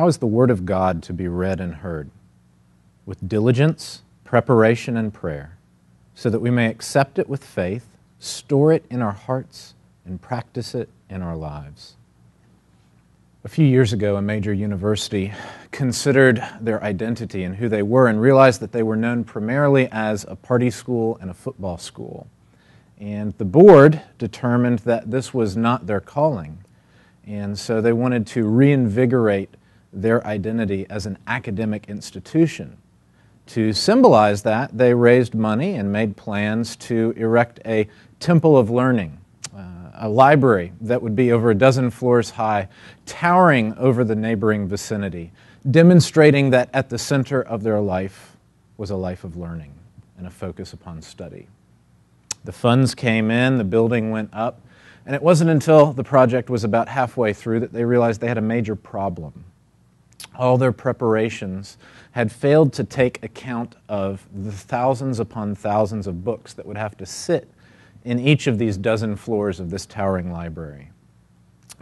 How is the Word of God to be read and heard? With diligence, preparation, and prayer, so that we may accept it with faith, store it in our hearts, and practice it in our lives. A few years ago, a major university considered their identity and who they were and realized that they were known primarily as a party school and a football school. And the board determined that this was not their calling. And so they wanted to reinvigorate their identity as an academic institution. To symbolize that, they raised money and made plans to erect a temple of learning, a library that would be over a dozen floors high, towering over the neighboring vicinity, demonstrating that at the center of their life was a life of learning and a focus upon study. The funds came in, the building went up, and it wasn't until the project was about halfway through that they realized they had a major problem. All their preparations had failed to take account of the thousands upon thousands of books that would have to sit in each of these dozen floors of this towering library.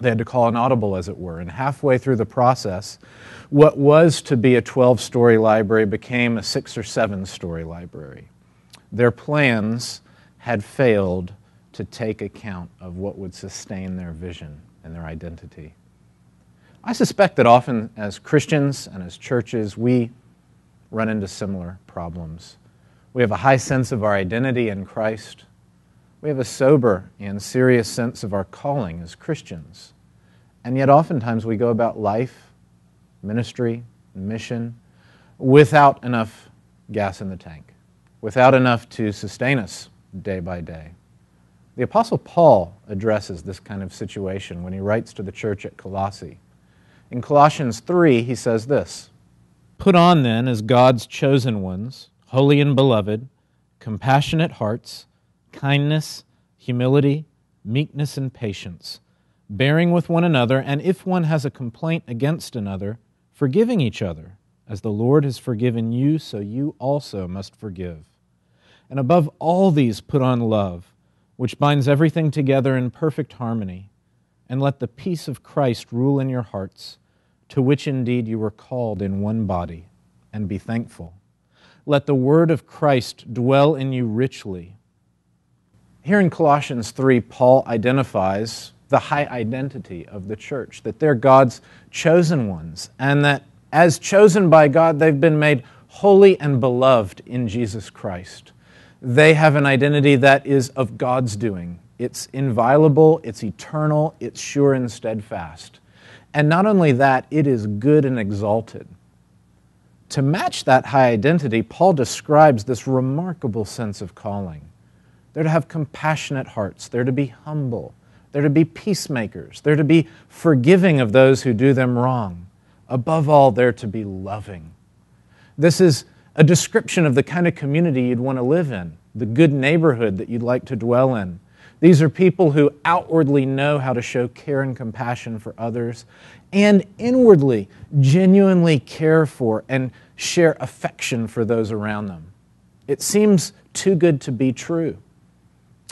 They had to call an audible, as it were, and halfway through the process, what was to be a 12-story library became a 6 or 7-story library. Their plans had failed to take account of what would sustain their vision and their identity. I suspect that often as Christians and as churches, we run into similar problems. We have a high sense of our identity in Christ. We have a sober and serious sense of our calling as Christians. And yet oftentimes we go about life, ministry, mission, without enough gas in the tank, without enough to sustain us day by day. The Apostle Paul addresses this kind of situation when he writes to the church at Colossae. In Colossians 3, he says this, "Put on then as God's chosen ones, holy and beloved, compassionate hearts, kindness, humility, meekness, and patience, bearing with one another, and if one has a complaint against another, forgiving each other, as the Lord has forgiven you, so you also must forgive. And above all these put on love, which binds everything together in perfect harmony, and let the peace of Christ rule in your hearts, to which indeed you were called in one body, and be thankful. Let the word of Christ dwell in you richly." Here in Colossians 3, Paul identifies the high identity of the church, that they're God's chosen ones, and that as chosen by God, they've been made holy and beloved in Jesus Christ. They have an identity that is of God's doing. It's inviolable, it's eternal, it's sure and steadfast. And not only that, it is good and exalted. To match that high identity, Paul describes this remarkable sense of calling. They're to have compassionate hearts, they're to be humble, they're to be peacemakers, they're to be forgiving of those who do them wrong. Above all, they're to be loving. This is a description of the kind of community you'd want to live in, the good neighborhood that you'd like to dwell in. These are people who outwardly know how to show care and compassion for others and inwardly genuinely care for and share affection for those around them. It seems too good to be true.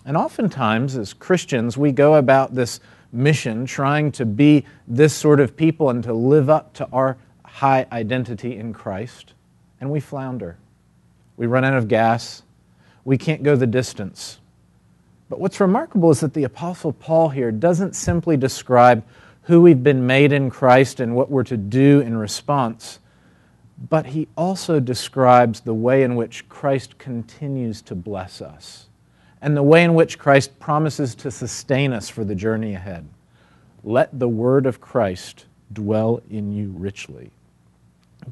And oftentimes, as Christians, we go about this mission trying to be this sort of people and to live up to our high identity in Christ, and we flounder. We run out of gas. We can't go the distance. But what's remarkable is that the Apostle Paul here doesn't simply describe who we've been made in Christ and what we're to do in response, but he also describes the way in which Christ continues to bless us and the way in which Christ promises to sustain us for the journey ahead. Let the word of Christ dwell in you richly.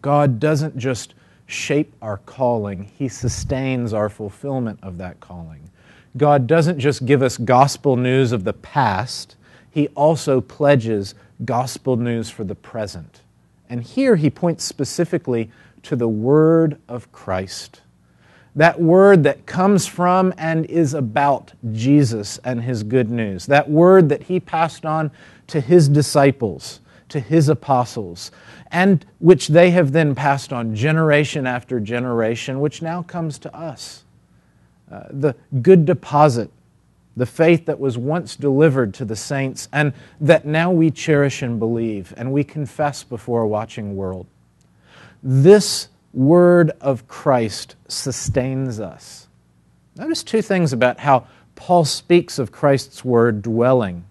God doesn't just shape our calling, He sustains our fulfillment of that calling. God doesn't just give us gospel news of the past, He also pledges gospel news for the present. And here He points specifically to the word of Christ. That word that comes from and is about Jesus and His good news. That word that He passed on to His disciples, to His apostles, and which they have then passed on generation after generation, which now comes to us. The good deposit the faith that was once delivered to the saints and that now we cherish and believe and we confess before a watching world. This word of Christ sustains us. Notice two things about how Paul speaks of Christ's word dwelling.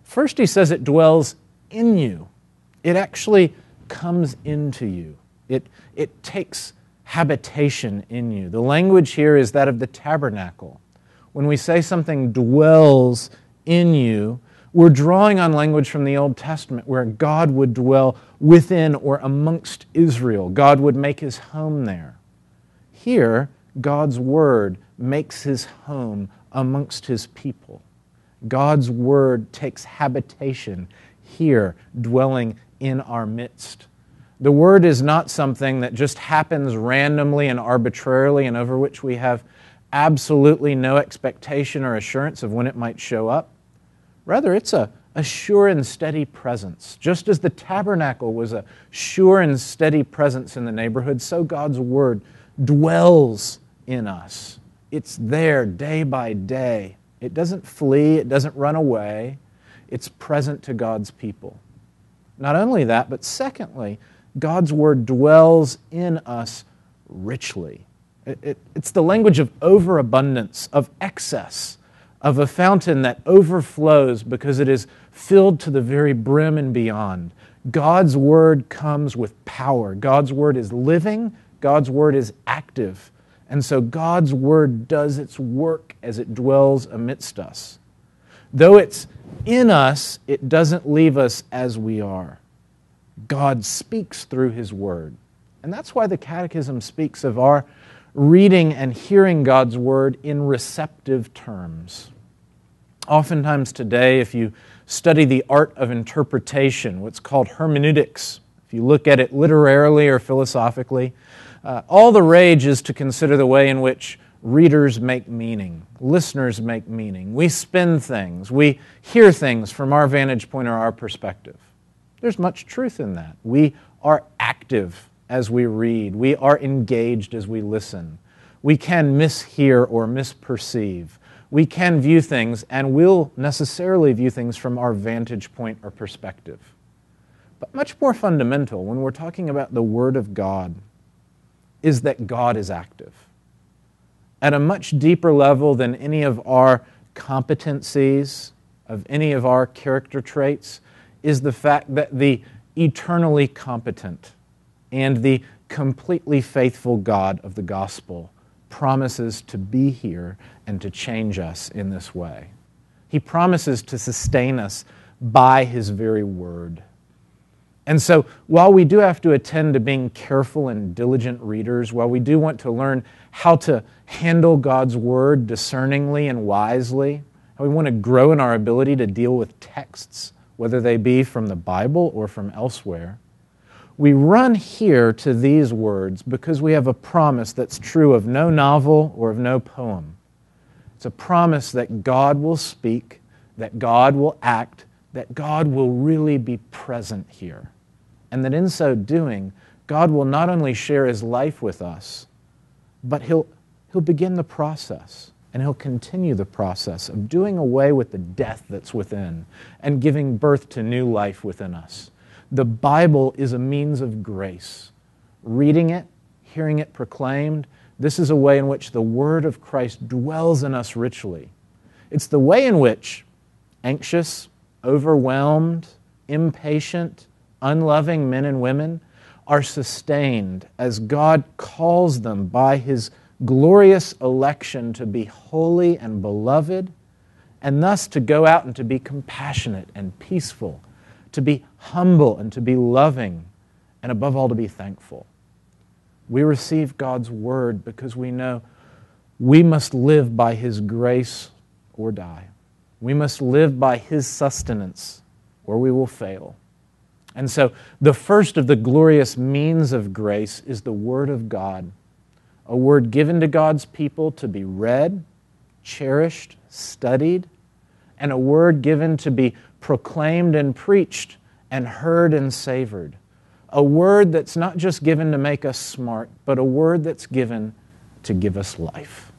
First, he says it dwells in you. It actually comes into you. It takes habitation in you. The language here is that of the tabernacle. When we say something dwells in you, we're drawing on language from the Old Testament where God would dwell within or amongst Israel. God would make his home there. Here, God's word makes his home amongst his people. God's word takes habitation here, dwelling in our midst. The word is not something that just happens randomly and arbitrarily and over which we have absolutely no expectation or assurance of when it might show up. Rather, it's a sure and steady presence. Just as the tabernacle was a sure and steady presence in the neighborhood, so God's word dwells in us. It's there day by day. It doesn't flee, it doesn't run away. It's present to God's people. Not only that, but secondly, God's word dwells in us richly. It's the language of overabundance, of excess, of a fountain that overflows because it is filled to the very brim and beyond. God's word comes with power. God's word is living. God's word is active. And so God's word does its work as it dwells amidst us. Though it's in us, it doesn't leave us as we are. God speaks through his word. And that's why the Catechism speaks of our reading and hearing God's word in receptive terms. Oftentimes today, if you study the art of interpretation, what's called hermeneutics, if you look at it literarily or philosophically, all the rage is to consider the way in which readers make meaning, listeners make meaning. We spin things, we hear things from our vantage point or our perspective. There's much truth in that. We are active as we read. We are engaged as we listen. We can mishear or misperceive. We can view things and will necessarily view things from our vantage point or perspective. But much more fundamental, when we're talking about the Word of God, is that God is active. At a much deeper level than any of our competencies, of any of our character traits, is the fact that the eternally competent and the completely faithful God of the gospel promises to be here and to change us in this way. He promises to sustain us by his very word. And so while we do have to attend to being careful and diligent readers, while we do want to learn how to handle God's word discerningly and wisely, how we want to grow in our ability to deal with texts, whether they be from the Bible or from elsewhere, we run here to these words because we have a promise that's true of no novel or of no poem. It's a promise that God will speak, that God will act, that God will really be present here. And that in so doing, God will not only share his life with us, but he'll begin the process, and he'll continue the process of doing away with the death that's within and giving birth to new life within us. The Bible is a means of grace. Reading it, hearing it proclaimed, this is a way in which the word of Christ dwells in us richly. It's the way in which anxious, overwhelmed, impatient, unloving men and women are sustained as God calls them by his glorious election to be holy and beloved, and thus to go out and to be compassionate and peaceful, to be humble and to be loving, and above all to be thankful. We receive God's word because we know we must live by his grace or die. We must live by his sustenance or we will fail. And so the first of the glorious means of grace is the Word of God, a word given to God's people to be read, cherished, studied, and a word given to be proclaimed and preached and heard and savored. A word that's not just given to make us smart, but a word that's given to give us life.